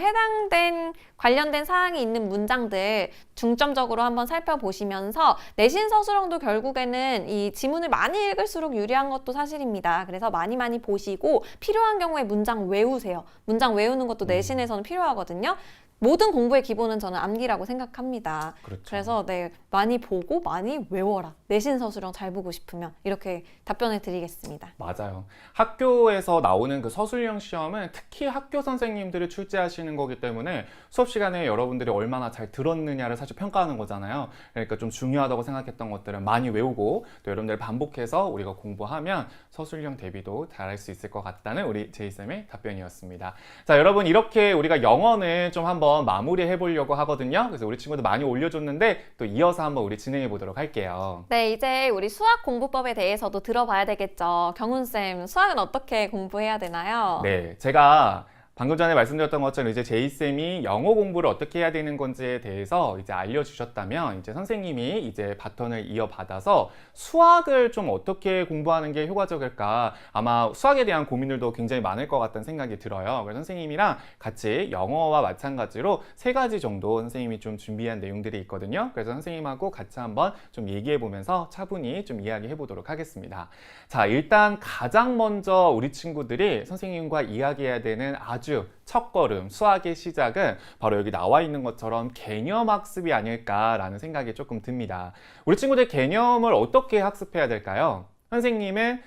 관련된 사항이 있는 문장들 중점적으로 한번 살펴보시면서 내신 서술형도 결국에는 이 지문을 많이 읽을수록 유리한 것도 사실입니다. 그래서 많이 보시고 필요한 경우에 문장 외우세요. 문장 외우는 것도 내신에서는 필요하거든요. 모든 공부의 기본은 저는 암기라고 생각합니다. 그렇죠. 그래서 많이 보고 많이 외워라. 내신 서술형 잘 보고 싶으면 이렇게 답변을 드리겠습니다. 맞아요. 학교에서 나오는 그 서술형 시험은 특히 학교 선생님들이 출제하시는 거기 때문에 수업 시간에 여러분들이 얼마나 잘 들었느냐를 사실 평가하는 거잖아요. 그러니까 좀 중요하다고 생각했던 것들은 많이 외우고 또 여러분들 반복해서 우리가 공부하면 서술형 대비도 잘할 수 있을 것 같다는 우리 제이쌤의 답변이었습니다. 자, 여러분 이렇게 우리가 영어는 좀 한번 마무리해 보려고 하거든요. 그래서 우리 친구들 많이 올려줬는데 또 이어서 한번 우리 진행해 보도록 할게요. 네, 이제 우리 수학 공부법에 대해서도 들어봐야 되겠죠. 경훈쌤, 수학은 어떻게 공부해야 되나요? 네, 제가 방금 전에 말씀드렸던 것처럼 이제 제이쌤이 영어 공부를 어떻게 해야 되는 건지에 대해서 이제 알려주셨다면 이제 선생님이 이제 바톤을 이어받아서 수학을 좀 어떻게 공부하는 게 효과적일까 아마 수학에 대한 고민들도 굉장히 많을 것 같다는 생각이 들어요. 그래서 선생님이랑 같이 영어와 마찬가지로 3가지 정도 선생님이 좀 준비한 내용들이 있거든요. 그래서 선생님하고 같이 한번 좀 얘기해 보면서 차분히 좀 이야기해 보도록 하겠습니다. 자, 일단 가장 먼저 우리 친구들이 선생님과 이야기해야 되는 아주 첫걸음, 수학의 시작은 바로 여기 나와 있는 것처럼 개념 학습이 아닐까라는 생각이 조금 듭니다. 우리 친구들 개념을 어떻게 학습해야 될까요? 선생님의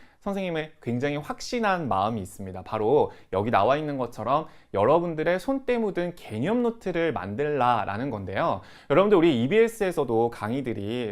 굉장히 확신한 마음이 있습니다. 바로 여기 나와 있는 것처럼 여러분들의 손때 묻은 개념 노트를 만들라라는 건데요. 여러분들 우리 EBS에서도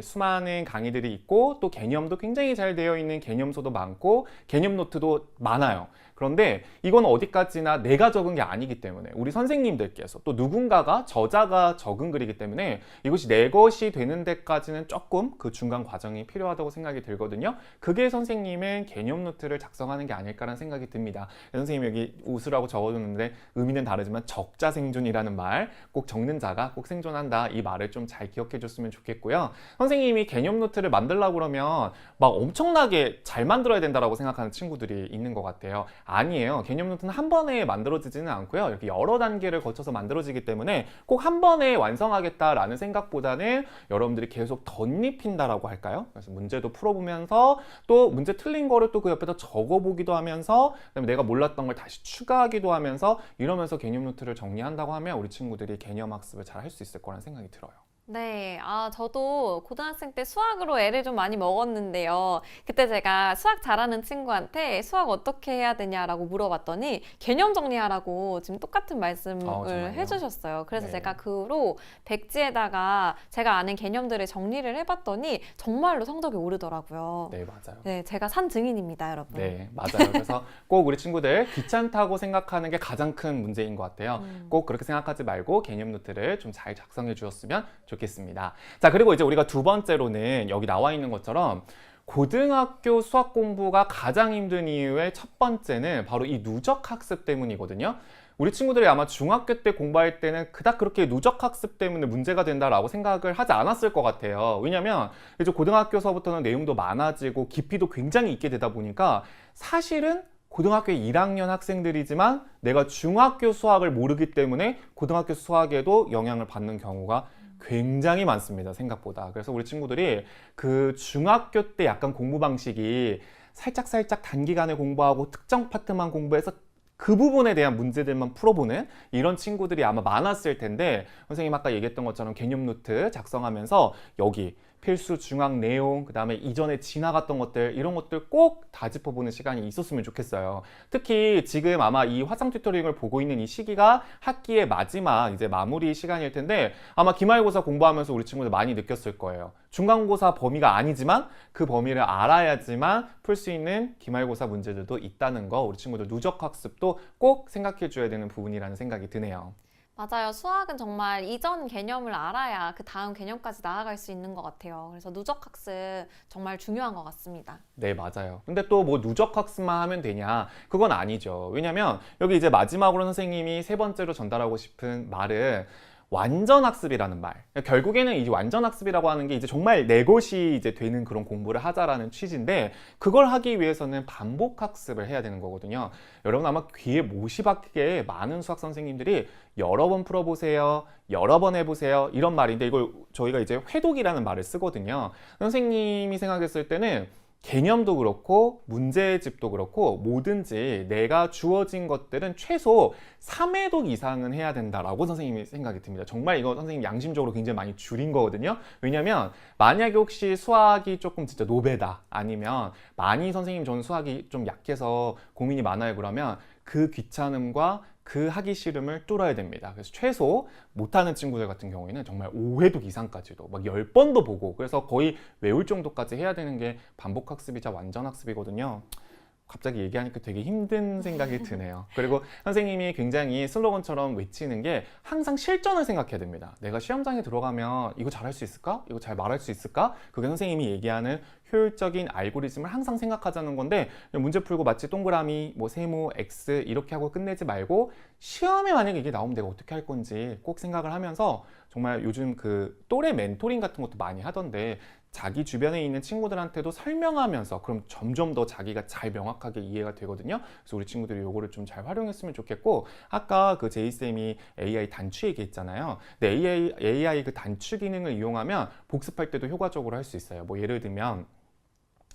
수많은 강의들이 있고 또 개념도 굉장히 잘 되어 있는 개념서도 많고 개념 노트도 많아요. 그런데 이건 어디까지나 내가 적은 게 아니기 때문에 우리 선생님들께서 또 누군가가 저자가 적은 글이기 때문에 이것이 내 것이 되는 데까지는 조금 그 중간 과정이 필요하다고 생각이 들거든요. 그게 선생님은 개념 노트를 작성하는 게 아닐까라는 생각이 듭니다. 선생님이 여기 웃으라고 적어줬는데 의미는 다르지만 적자생존이라는 말, 꼭 적는 자가 꼭 생존한다, 이 말을 좀 잘 기억해 줬으면 좋겠고요. 선생님이 개념 노트를 만들려고 그러면 막 엄청나게 잘 만들어야 된다라고 생각하는 친구들이 있는 것 같아요. 아니에요. 개념 노트는 한 번에 만들어지지는 않고요. 이렇게 여러 단계를 거쳐서 만들어지기 때문에 꼭 한 번에 완성하겠다라는 생각보다는 여러분들이 계속 덧입힌다라고 할까요? 그래서 문제도 풀어보면서 또 문제 틀린 거를 또 그 옆에다 적어보기도 하면서 그다음에 내가 몰랐던 걸 다시 추가하기도 하면서 이러면서 개념 노트를 정리한다고 하면 우리 친구들이 개념 학습을 잘 할 수 있을 거라는 생각이 들어요. 네, 저도 고등학생 때 수학으로 애를 좀 많이 먹었는데요. 그때 제가 수학 잘하는 친구한테 수학 어떻게 해야 되냐라고 물어봤더니 개념 정리하라고 지금 똑같은 말씀을 정말요? 해주셨어요. 그래서 네. 제가 그 후로 백지에다가 제가 아는 개념들을 정리를 해봤더니 정말로 성적이 오르더라고요. 네, 맞아요. 네, 제가 산 증인입니다, 여러분. 네, 맞아요. 그래서 꼭 우리 친구들 귀찮다고 생각하는 게 가장 큰 문제인 것 같아요. 꼭 그렇게 생각하지 말고 개념 노트를 좀 잘 작성해 주셨으면 좋겠습니다. 자, 그리고 이제 우리가 두 번째로는 여기 나와 있는 것처럼 고등학교 수학 공부가 가장 힘든 이유의 첫 번째는 바로 이 누적 학습 때문이거든요. 우리 친구들이 아마 중학교 때 공부할 때는 그닥 그렇게 누적 학습 때문에 문제가 된다라고 생각을 하지 않았을 것 같아요. 왜냐면 이제 고등학교서부터는 내용도 많아지고 깊이도 굉장히 있게 되다 보니까 사실은 고등학교 1학년 학생들이지만 내가 중학교 수학을 모르기 때문에 고등학교 수학에도 영향을 받는 경우가 굉장히 많습니다, 생각보다. 그래서 우리 친구들이 그 중학교 때 약간 공부 방식이 살짝 단기간에 공부하고 특정 파트만 공부해서 그 부분에 대한 문제들만 풀어보는 이런 친구들이 아마 많았을 텐데, 선생님 아까 얘기했던 것처럼 개념 노트 작성하면서 여기 필수 중앙 내용, 그 다음에 이전에 지나갔던 것들, 이런 것들 꼭 다 짚어보는 시간이 있었으면 좋겠어요. 특히 지금 아마 이 화상 튜토링을 보고 있는 이 시기가 학기의 마지막 이제 마무리 시간일 텐데 아마 기말고사 공부하면서 우리 친구들 많이 느꼈을 거예요. 중간고사 범위가 아니지만 그 범위를 알아야지만 풀 수 있는 기말고사 문제들도 있다는 거, 우리 친구들 누적 학습도 꼭 생각해 줘야 되는 부분이라는 생각이 드네요. 맞아요. 수학은 정말 이전 개념을 알아야 그 다음 개념까지 나아갈 수 있는 것 같아요. 그래서 누적 학습 정말 중요한 것 같습니다. 네, 맞아요. 근데 또 뭐 누적 학습만 하면 되냐? 그건 아니죠. 왜냐면 여기 이제 마지막으로 선생님이 세 번째로 전달하고 싶은 말은 완전 학습이라는 말. 결국에는 이 완전 학습이라고 하는 게 이제 정말 내 것이 이제 되는 그런 공부를 하자라는 취지인데, 그걸 하기 위해서는 반복 학습을 해야 되는 거거든요. 여러분 아마 귀에 못이 박히게 많은 수학 선생님들이 여러 번 풀어보세요, 여러 번 해보세요, 이런 말인데 이걸 저희가 이제 회독이라는 말을 쓰거든요. 선생님이 생각했을 때는 개념도 그렇고 문제집도 그렇고 뭐든지 내가 주어진 것들은 최소 3회독 이상은 해야 된다라고 선생님이 생각이 듭니다. 정말 이거 선생님 양심적으로 굉장히 많이 줄인 거거든요. 왜냐면 만약에 혹시 수학이 조금 진짜 노베다, 아니면 많이 선생님 저는 수학이 좀 약해서 고민이 많아요, 그러면 그 귀찮음과 그 하기 싫음을 뚫어야 됩니다. 그래서 최소 못하는 친구들 같은 경우에는 정말 5회독 이상까지도 막 10번도 보고, 그래서 거의 외울 정도까지 해야 되는 게 반복 학습이자 완전 학습이거든요. 갑자기 얘기하니까 되게 힘든 생각이 드네요. 그리고 선생님이 굉장히 슬로건처럼 외치는 게 항상 실전을 생각해야 됩니다. 내가 시험장에 들어가면 이거 잘할 수 있을까? 이거 잘 말할 수 있을까? 그게 선생님이 얘기하는 효율적인 알고리즘을 항상 생각하자는 건데, 문제 풀고 마치 동그라미, 뭐 세모, X 이렇게 하고 끝내지 말고 시험에 만약에 이게 나오면 내가 어떻게 할 건지 꼭 생각을 하면서, 정말 요즘 그 또래 멘토링 같은 것도 많이 하던데 자기 주변에 있는 친구들한테도 설명하면서 그럼 점점 더 자기가 잘 명확하게 이해가 되거든요. 그래서 우리 친구들이 요거를 좀 잘 활용했으면 좋겠고, 아까 그 제이쌤이 AI 단추 얘기했잖아요. 근데 AI 그 단추 기능을 이용하면 복습할 때도 효과적으로 할 수 있어요. 뭐 예를 들면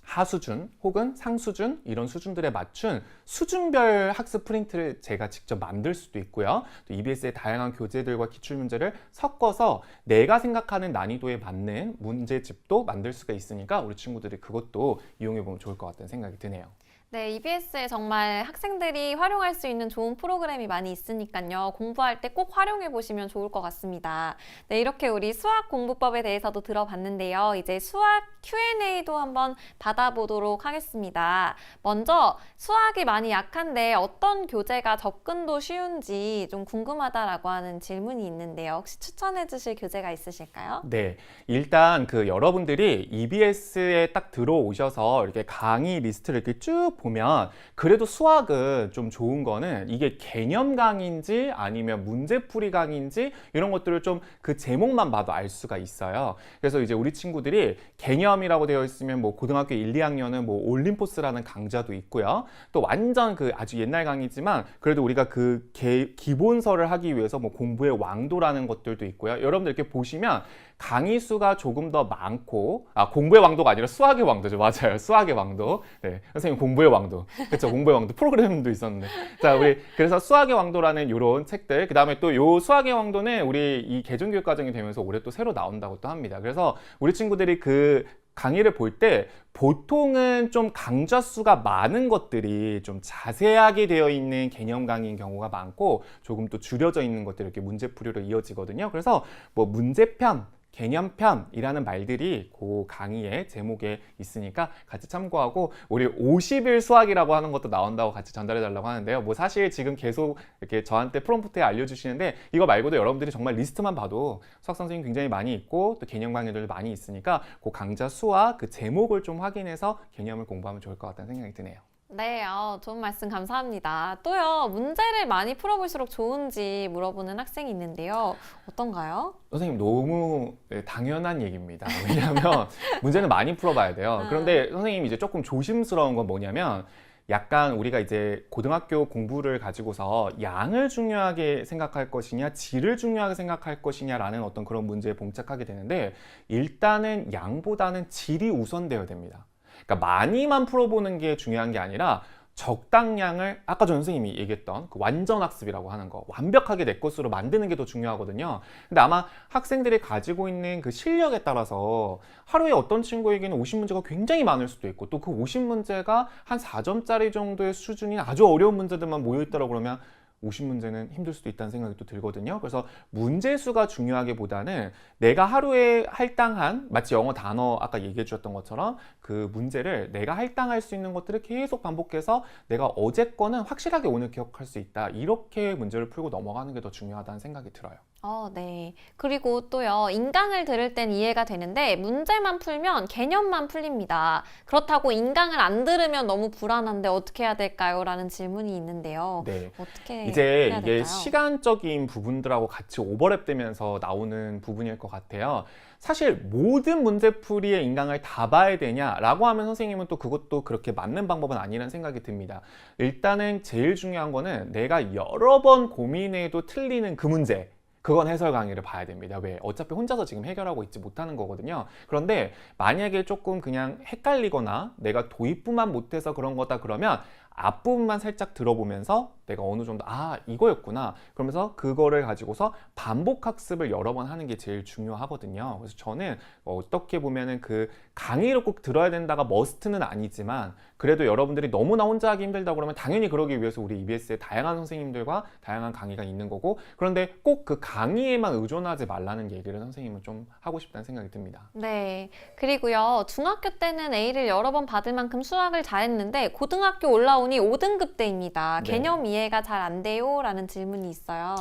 하수준 혹은 상수준, 이런 수준들에 맞춘 수준별 학습 프린트를 제가 직접 만들 수도 있고요. 또 EBS의 다양한 교재들과 기출문제를 섞어서 내가 생각하는 난이도에 맞는 문제집도 만들 수가 있으니까 우리 친구들이 그것도 이용해 보면 좋을 것 같다는 생각이 드네요. 네, EBS에 정말 학생들이 활용할 수 있는 좋은 프로그램이 많이 있으니까요. 공부할 때 꼭 활용해 보시면 좋을 것 같습니다. 네, 이렇게 우리 수학 공부법에 대해서도 들어봤는데요. 이제 수학 Q&A도 한번 받아보도록 하겠습니다. 먼저 수학이 많이 약한데 어떤 교재가 접근도 쉬운지 좀 궁금하다라고 하는 질문이 있는데요. 혹시 추천해 주실 교재가 있으실까요? 네, 일단 그 여러분들이 EBS에 딱 들어오셔서 이렇게 강의 리스트를 이렇게 쭉 보면 그래도 수학은 좀 좋은 거는 이게 개념 강의인지 아니면 문제풀이 강의인지 이런 것들을 좀 그 제목만 봐도 알 수가 있어요. 그래서 이제 우리 친구들이 개념이라고 되어 있으면 뭐 고등학교 1, 2학년은 뭐 올림포스라는 강좌도 있고요. 또 완전 그 아주 옛날 강의지만 그래도 우리가 그 기본서를 하기 위해서 뭐 공부의 왕도라는 것들도 있고요. 여러분들 이렇게 보시면 강의 수가 조금 더 많고, 공부의 왕도가 아니라 수학의 왕도죠. 맞아요. 수학의 왕도. 네. 선생님 공부의 왕도. 그렇죠. 공부의 왕도 프로그램도 있었는데. 자, 우리 그래서 수학의 왕도라는 이런 책들. 그다음에 또 요 수학의 왕도는 우리 이 개정교육 과정이 되면서 올해 또 새로 나온다고 또 합니다. 그래서 우리 친구들이 그 강의를 볼 때 보통은 좀 강좌 수가 많은 것들이 좀 자세하게 되어 있는 개념 강의인 경우가 많고 조금 또 줄여져 있는 것들이 이렇게 문제풀이로 이어지거든요. 그래서 뭐 문제편, 개념편이라는 말들이 그 강의의 제목에 있으니까 같이 참고하고 우리 50일 수학이라고 하는 것도 나온다고 같이 전달해 달라고 하는데요. 뭐 사실 지금 계속 이렇게 저한테 프롬프트에 알려주시는데 이거 말고도 여러분들이 정말 리스트만 봐도 수학 선생님 굉장히 많이 있고 또 개념 강의들 많이 있으니까 그 강좌 수와 그 제목을 좀 확인해서 개념을 공부하면 좋을 것 같다는 생각이 드네요. 네, 좋은 말씀 감사합니다. 또요, 문제를 많이 풀어볼수록 좋은지 물어보는 학생이 있는데요. 어떤가요? 선생님 너무 당연한 얘기입니다. 왜냐하면 문제는 많이 풀어봐야 돼요. 그런데 선생님이 이제 조금 조심스러운 건 뭐냐면 약간 우리가 이제 고등학교 공부를 가지고서 양을 중요하게 생각할 것이냐 질을 중요하게 생각할 것이냐라는 어떤 그런 문제에 봉착하게 되는데 일단은 양보다는 질이 우선되어야 됩니다. 그러니까 많이만 풀어보는 게 중요한 게 아니라 적당량을 아까 전 선생님이 얘기했던 그 완전 학습이라고 하는 거 완벽하게 내 것으로 만드는 게 더 중요하거든요. 근데 아마 학생들이 가지고 있는 그 실력에 따라서 하루에 어떤 친구에게는 50문제가 굉장히 많을 수도 있고 또 그 50문제가 한 4점짜리 정도의 수준인 아주 어려운 문제들만 모여있다고 그러면 50문제는 힘들 수도 있다는 생각이 또 들거든요. 그래서 문제 수가 중요하기보다는 내가 하루에 할당한 마치 영어 단어 아까 얘기해 주셨던 것처럼 그 문제를 내가 할당할 수 있는 것들을 계속 반복해서 내가 어제 거는 확실하게 오늘 기억할 수 있다. 이렇게 문제를 풀고 넘어가는 게 더 중요하다는 생각이 들어요. 네. 그리고 또요, 인강을 들을 땐 이해가 되는데, 문제만 풀면 개념만 풀립니다. 그렇다고 인강을 안 들으면 너무 불안한데 어떻게 해야 될까요? 라는 질문이 있는데요. 네. 어떻게 이제 해야 이게 될까요? 시간적인 부분들하고 같이 오버랩되면서 나오는 부분일 것 같아요. 사실 모든 문제풀이의 인강을 다 봐야 되냐라고 하면 선생님은 또 그것도 그렇게 맞는 방법은 아니라는 생각이 듭니다. 일단은 제일 중요한 거는 내가 여러 번 고민해도 틀리는 그 문제. 그건 해설 강의를 봐야 됩니다. 왜? 어차피 혼자서 지금 해결하고 있지 못하는 거거든요. 그런데 만약에 조금 그냥 헷갈리거나 내가 도입부만 못해서 그런 거다 그러면 앞부분만 살짝 들어보면서 내가 어느 정도 이거였구나 그러면서 그거를 가지고서 반복 학습을 여러 번 하는 게 제일 중요하거든요. 그래서 저는 어떻게 보면은 그 강의를 꼭 들어야 된다가 머스트는 아니지만 그래도 여러분들이 너무나 혼자 하기 힘들다 그러면 당연히 그러기 위해서 우리 EBS에 다양한 선생님들과 다양한 강의가 있는 거고 그런데 꼭 그 강의에만 의존하지 말라는 얘기를 선생님은 좀 하고 싶다는 생각이 듭니다. 네. 그리고요, 중학교 때는 A를 여러 번 받을 만큼 수학을 잘했는데, 고등학교 올라오니 5등급 대입니다. 네. 개념 이해가 잘 안 돼요? 라는 질문이 있어요.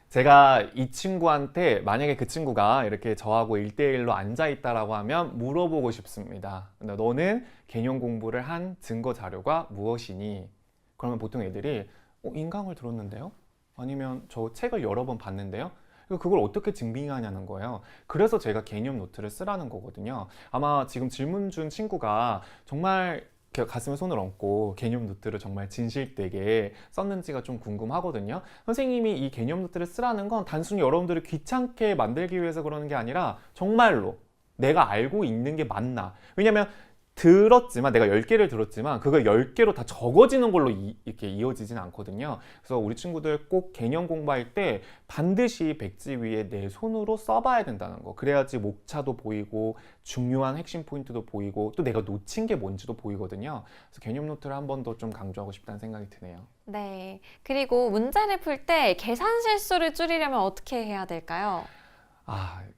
제가 이 친구한테 만약에 그 친구가 이렇게 저하고 1대1로 앉아있다라고 하면 물어보고 싶습니다. 근데 너는 개념 공부를 한 증거 자료가 무엇이니? 그러면 보통 애들이 인강을 들었는데요? 아니면 저 책을 여러 번 봤는데요? 그걸 어떻게 증빙하냐는 거예요. 그래서 제가 개념 노트를 쓰라는 거거든요. 아마 지금 질문 준 친구가 정말 가슴에 손을 얹고 개념 노트를 정말 진실되게 썼는지가 좀 궁금하거든요. 선생님이 이 개념 노트를 쓰라는 건 단순히 여러분들을 귀찮게 만들기 위해서 그러는 게 아니라 정말로 내가 알고 있는 게 맞나. 왜냐면 들었지만 내가 10개를 들었지만 그거 10개로 다 적어지는 걸로 이렇게 이어지진 않거든요. 그래서 우리 친구들 꼭 개념 공부할 때 반드시 백지 위에 내 손으로 써봐야 된다는 거. 그래야지 목차도 보이고 중요한 핵심 포인트도 보이고 또 내가 놓친 게 뭔지도 보이거든요. 그래서 개념 노트를 한 번 더 좀 강조하고 싶다는 생각이 드네요. 네. 그리고 문제를 풀 때 계산 실수를 줄이려면 어떻게 해야 될까요?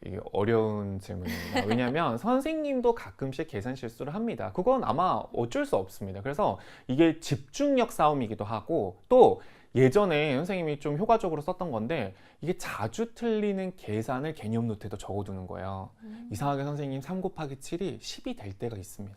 이게 어려운 질문입니다. 왜냐하면 선생님도 가끔씩 계산 실수를 합니다. 그건 아마 어쩔 수 없습니다. 그래서 이게 집중력 싸움이기도 하고 또 예전에 선생님이 좀 효과적으로 썼던 건데 이게 자주 틀리는 계산을 개념 노트에도 적어두는 거예요. 이상하게 선생님 3 곱하기 7이 10이 될 때가 있습니다.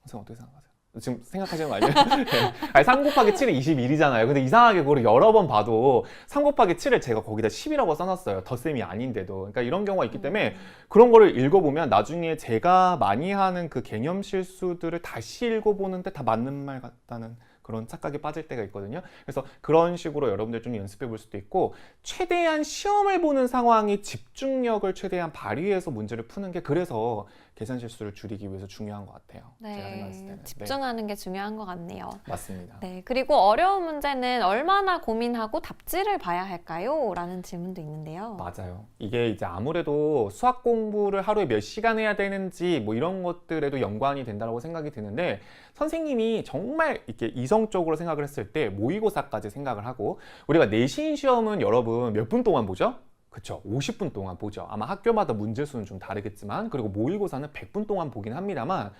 선생님 어떻게 생각하세요? 지금 생각하시는 거 아니에요? 네. 아니, 3 곱하기 7이 21이잖아요. 근데 이상하게 그걸 여러 번 봐도 3 곱하기 7을 제가 거기다 10이라고 써놨어요. 덧셈이 아닌데도. 그러니까 이런 경우가 있기 때문에 그런 거를 읽어보면 나중에 제가 많이 하는 그 개념 실수들을 다시 읽어보는데 다 맞는 말 같다는 그런 착각에 빠질 때가 있거든요. 그래서 그런 식으로 여러분들 좀 연습해 볼 수도 있고 최대한 시험을 보는 상황이 집중력을 최대한 발휘해서 문제를 푸는 게 그래서 계산 실수를 줄이기 위해서 중요한 것 같아요. 제가 생각했을 때는. 집중하는 게 중요한 것 같네요. 맞습니다. 네, 그리고 어려운 문제는 얼마나 고민하고 답지를 봐야 할까요? 라는 질문도 있는데요. 맞아요. 이게 이제 아무래도 수학 공부를 하루에 몇 시간 해야 되는지 뭐 이런 것들에도 연관이 된다고 생각이 드는데 선생님이 정말 이렇게 이성적으로 생각을 했을 때 모의고사까지 생각을 하고 우리가 내신 시험은 여러분 몇 분 동안 보죠? 그쵸. 50분 동안 보죠. 아마 학교마다 문제 수는 좀 다르겠지만 그리고 모의고사는 100분 동안 보긴 합니다만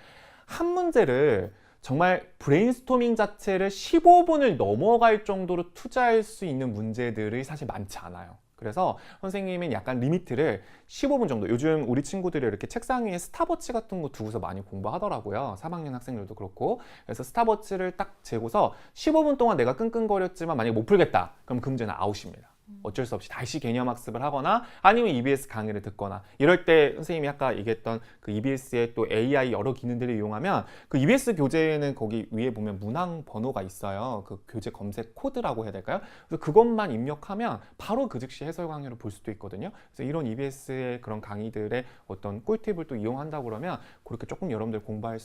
한 문제를 정말 브레인스토밍 자체를 15분을 넘어갈 정도로 투자할 수 있는 문제들이 사실 많지 않아요. 그래서 선생님은 약간 리미트를 15분 정도, 요즘 우리 친구들이 이렇게 책상 위에 스탑워치 같은 거 두고서 많이 공부하더라고요. 3학년 학생들도 그렇고. 그래서 스탑워치를 딱 재고서 15분 동안 내가 끙끙거렸지만 만약에 못 풀겠다. 그럼 그 문제는 아웃입니다. 어쩔 수 없이 다시 개념 학습을 하거나 아니면 EBS 강의를 듣거나 이럴 때 선생님이 아까 얘기했던 그 EBS의 또 AI 여러 기능들을 이용하면 그 EBS 교재에는 거기 위에 보면 문항 번호가 있어요. 그 교재 검색 코드라고 해야 될까요? 그래서 그것만 입력하면 바로 그 즉시 해설 강의를 볼 수도 있거든요. 그래서 이런 EBS의 그런 강의들의 어떤 꿀팁을 또 이용한다고 그러면 그렇게 조금 여러분들 공부할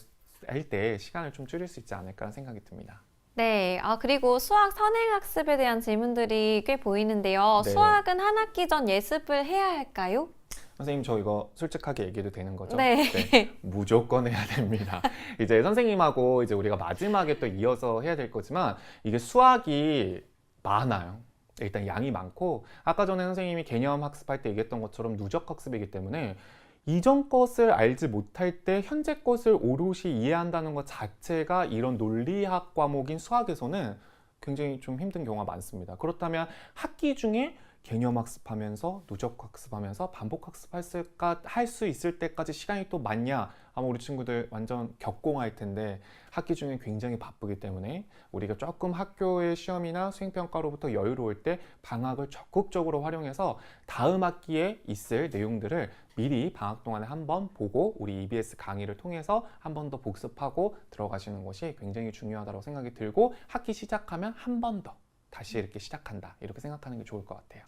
때 시간을 좀 줄일 수 있지 않을까 생각이 듭니다. 네, 그리고 수학 선행학습에 대한 질문들이 꽤 보이는데요. 네. 수학은 한 학기 전 예습을 해야 할까요? 선생님 저 이거 솔직하게 얘기해도 되는 거죠? 네. 무조건 해야 됩니다. 이제 선생님하고 이제 우리가 마지막에 또 이어서 해야 될 거지만 이게 수학이 많아요. 일단 양이 많고 아까 전에 선생님이 개념 학습할 때 얘기했던 것처럼 누적 학습이기 때문에 이전 것을 알지 못할 때 현재 것을 오롯이 이해한다는 것 자체가 이런 논리학 과목인 수학에서는 굉장히 좀 힘든 경우가 많습니다. 그렇다면 학기 중에 개념 학습하면서 누적 학습하면서 반복 학습할 수 있을 때까지 시간이 또 많냐? 아마 우리 친구들 완전 격공할 텐데 학기 중에 굉장히 바쁘기 때문에 우리가 조금 학교의 시험이나 수행평가로부터 여유로울 때 방학을 적극적으로 활용해서 다음 학기에 있을 내용들을 미리 방학 동안에 한번 보고 우리 EBS 강의를 통해서 한 번 더 복습하고 들어가시는 것이 굉장히 중요하다고 생각이 들고 학기 시작하면 한 번 더 다시 이렇게 시작한다 이렇게 생각하는 게 좋을 것 같아요.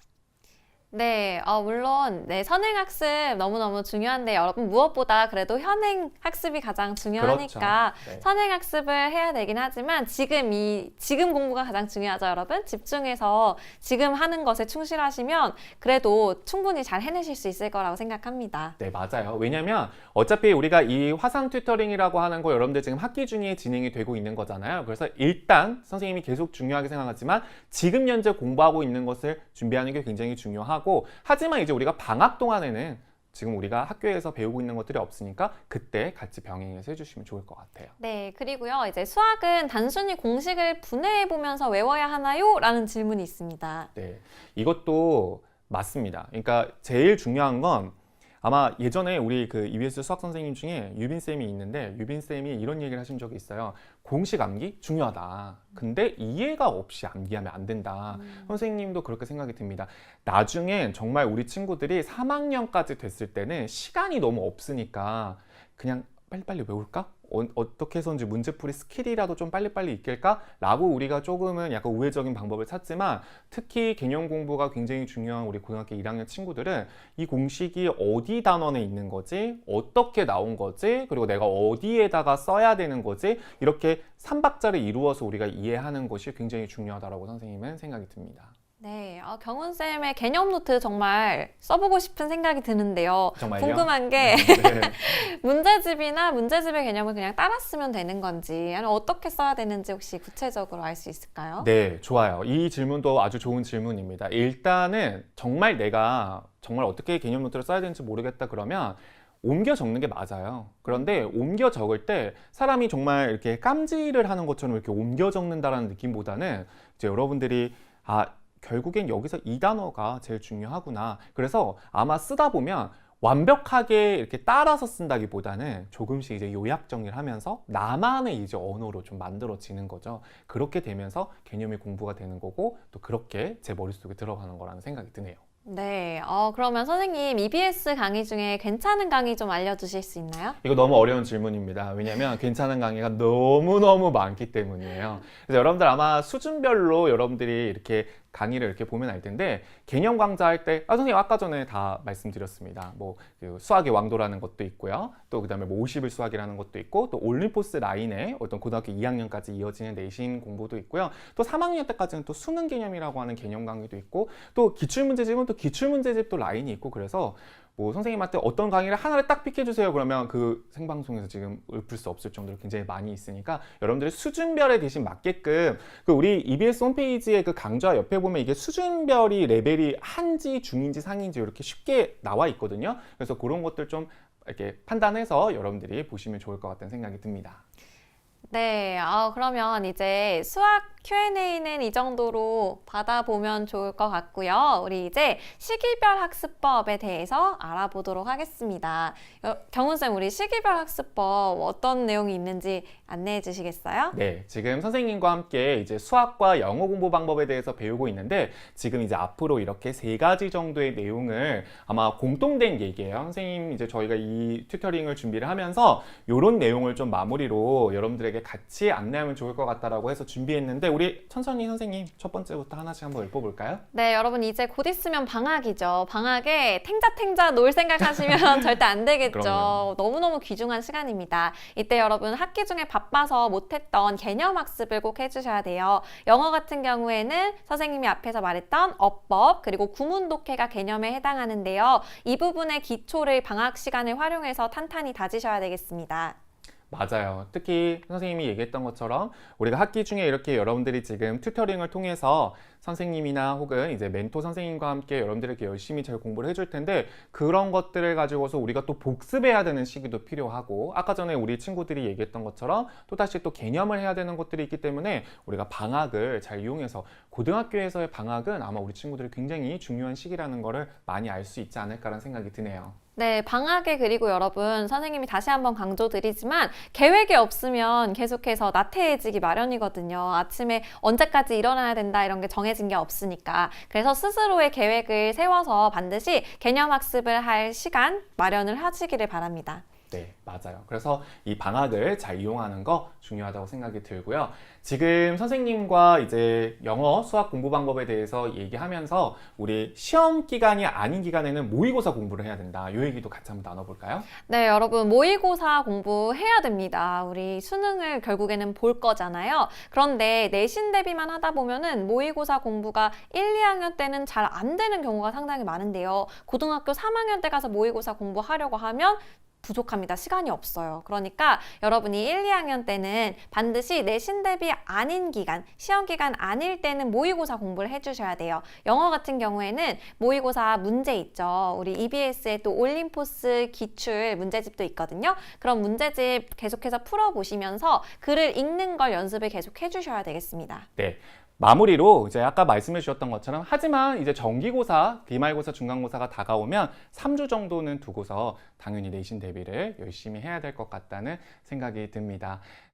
네, 물론 선행학습 너무너무 중요한데 여러분 무엇보다 그래도 현행학습이 가장 중요하니까 그렇죠. 네. 선행학습을 해야 되긴 하지만 지금 공부가 가장 중요하죠, 여러분. 집중해서 지금 하는 것에 충실하시면 그래도 충분히 잘 해내실 수 있을 거라고 생각합니다. 네, 맞아요. 왜냐면 어차피 우리가 이 화상 튜터링이라고 하는 거 여러분들 지금 학기 중에 진행이 되고 있는 거잖아요. 그래서 일단 선생님이 계속 중요하게 생각하지만 지금 현재 공부하고 있는 것을 준비하는 게 굉장히 중요하고 하지만 이제 우리가 방학 동안에는 지금 우리가 학교에서 배우고 있는 것들이 없으니까 그때 같이 병행해서 해주시면 좋을 것 같아요. 네, 그리고요, 이제 수학은 단순히 공식을 분해해보면서 외워야 하나요? 라는 질문이 있습니다. 네, 이것도 맞습니다. 그러니까 제일 중요한 건 아마 예전에 우리 그 EBS 수학 선생님 중에 유빈 쌤이 있는데 유빈 쌤이 이런 얘기를 하신 적이 있어요. 공식 암기 중요하다. 근데 이해가 없이 암기하면 안 된다. 선생님도 그렇게 생각이 듭니다. 나중엔 정말 우리 친구들이 3학년까지 됐을 때는 시간이 너무 없으니까 그냥 빨리빨리 외울까? 어떻게 해서인지 문제풀이 스킬이라도 좀 빨리빨리 익힐까라고 우리가 조금은 약간 우회적인 방법을 찾지만 특히 개념 공부가 굉장히 중요한 우리 고등학교 1학년 친구들은 이 공식이 어디 단원에 있는 거지, 어떻게 나온 거지, 그리고 내가 어디에다가 써야 되는 거지, 이렇게 3박자를 이루어서 우리가 이해하는 것이 굉장히 중요하다고 선생님은 생각이 듭니다. 네, 경훈쌤의 개념 노트 정말 써보고 싶은 생각이 드는데요. 정말요? 궁금한 게 네. 문제집이나 문제집의 개념을 그냥 따라 쓰면 되는 건지 아니면 어떻게 써야 되는지 혹시 구체적으로 알 수 있을까요? 네, 좋아요. 이 질문도 아주 좋은 질문입니다. 일단은 정말 내가 정말 어떻게 개념 노트를 써야 되는지 모르겠다 그러면 옮겨 적는 게 맞아요. 그런데 옮겨 적을 때 사람이 정말 이렇게 깜질을 하는 것처럼 이렇게 옮겨 적는다라는 느낌보다는 이제 여러분들이 결국엔 여기서 이 단어가 제일 중요하구나. 그래서 아마 쓰다 보면 완벽하게 이렇게 따라서 쓴다기보다는 조금씩 이제 요약 정리를 하면서 나만의 이제 언어로 좀 만들어지는 거죠. 그렇게 되면서 개념이 공부가 되는 거고 또 그렇게 제 머릿속에 들어가는 거라는 생각이 드네요. 네, 그러면 선생님 EBS 강의 중에 괜찮은 강의 좀 알려주실 수 있나요? 이거 너무 어려운 질문입니다. 왜냐하면 괜찮은 강의가 너무너무 많기 때문이에요. 그래서 여러분들 아마 수준별로 여러분들이 이렇게 강의를 이렇게 보면 알 텐데 개념 강좌할 때 선생님 아까 전에 다 말씀드렸습니다. 그 수학의 왕도라는 것도 있고요. 또 그다음에 50일 수학이라는 것도 있고 또 올림포스 라인에 어떤 고등학교 2학년까지 이어지는 내신 공부도 있고요. 또 3학년 때까지는 또 수능 개념이라고 하는 개념 강의도 있고 또 기출문제집은 또 기출문제집도 라인이 있고 그래서 선생님한테 어떤 강의를 하나를 딱 픽해주세요 그러면 그 생방송에서 지금 읊을 수 없을 정도로 굉장히 많이 있으니까 여러분들이 수준별에 대신 맞게끔 그 우리 EBS 홈페이지의 그 강좌 옆에 보면 이게 수준별이 레벨이 한지 중인지 상인지 이렇게 쉽게 나와 있거든요. 그래서 그런 것들 좀 이렇게 판단해서 여러분들이 보시면 좋을 것 같다는 생각이 듭니다. 네, 그러면 이제 수학 Q&A는 이 정도로 받아보면 좋을 것 같고요. 우리 이제 시기별 학습법에 대해서 알아보도록 하겠습니다. 경훈쌤, 우리 시기별 학습법 어떤 내용이 있는지 안내해 주시겠어요? 네, 지금 선생님과 함께 이제 수학과 영어 공부 방법에 대해서 배우고 있는데 지금 이제 앞으로 이렇게 3가지 정도의 내용을 아마 공통된 얘기예요. 선생님 이제 저희가 이 튜터링을 준비를 하면서 이런 내용을 좀 마무리로 여러분들에게 같이 안내하면 좋을 것 같다라고 해서 준비했는데 우리 천천히 선생님 첫 번째부터 하나씩 한번 읊어볼까요? 네, 여러분 이제 곧 있으면 방학이죠. 방학에 탱자탱자 놀 생각하시면 절대 안 되겠죠. 그럼요. 너무너무 귀중한 시간입니다. 이때 여러분 학기 중에 바빠서 못했던 개념 학습을 꼭 해주셔야 돼요. 영어 같은 경우에는 선생님이 앞에서 말했던 어법 그리고 구문 독해가 개념에 해당하는데요. 이 부분의 기초를 방학 시간을 활용해서 탄탄히 다지셔야 되겠습니다. 맞아요. 특히 선생님이 얘기했던 것처럼 우리가 학기 중에 이렇게 여러분들이 지금 튜터링을 통해서 선생님이나 혹은 이제 멘토 선생님과 함께 여러분들에게 열심히 잘 공부를 해줄 텐데 그런 것들을 가지고서 우리가 또 복습해야 되는 시기도 필요하고 아까 전에 우리 친구들이 얘기했던 것처럼 또다시 또 개념을 해야 되는 것들이 있기 때문에 우리가 방학을 잘 이용해서 고등학교에서의 방학은 아마 우리 친구들이 굉장히 중요한 시기라는 거를 많이 알 수 있지 않을까라는 생각이 드네요. 네, 방학에 그리고 여러분 선생님이 다시 한번 강조드리지만 계획이 없으면 계속해서 나태해지기 마련이거든요. 아침에 언제까지 일어나야 된다 이런 게 정해진 게 없으니까. 그래서 스스로의 계획을 세워서 반드시 개념 학습을 할 시간 마련을 하시기를 바랍니다. 네, 맞아요. 그래서 이 방학을 잘 이용하는 거 중요하다고 생각이 들고요. 지금 선생님과 이제 영어 수학 공부 방법에 대해서 얘기하면서 우리 시험 기간이 아닌 기간에는 모의고사 공부를 해야 된다. 이 얘기도 같이 한번 나눠볼까요? 네, 여러분 모의고사 공부해야 됩니다. 우리 수능을 결국에는 볼 거잖아요. 그런데 내신 대비만 하다 보면은 모의고사 공부가 1, 2학년 때는 잘 안 되는 경우가 상당히 많은데요. 고등학교 3학년 때 가서 모의고사 공부하려고 하면 부족합니다. 시간이 없어요. 그러니까 여러분이 1, 2학년 때는 반드시 내신 대비 아닌 기간, 시험 기간 아닐 때는 모의고사 공부를 해주셔야 돼요. 영어 같은 경우에는 모의고사 문제 있죠. 우리 EBS에 또 올림포스 기출 문제집도 있거든요. 그런 문제집 계속해서 풀어보시면서 글을 읽는 걸 연습을 계속 해주셔야 되겠습니다. 네. 마무리로 이제 아까 말씀해 주셨던 것처럼 하지만 이제 정기고사, 기말고사, 중간고사가 다가오면 3주 정도는 두고서 당연히 내신 대비를 열심히 해야 될 것 같다는 생각이 듭니다.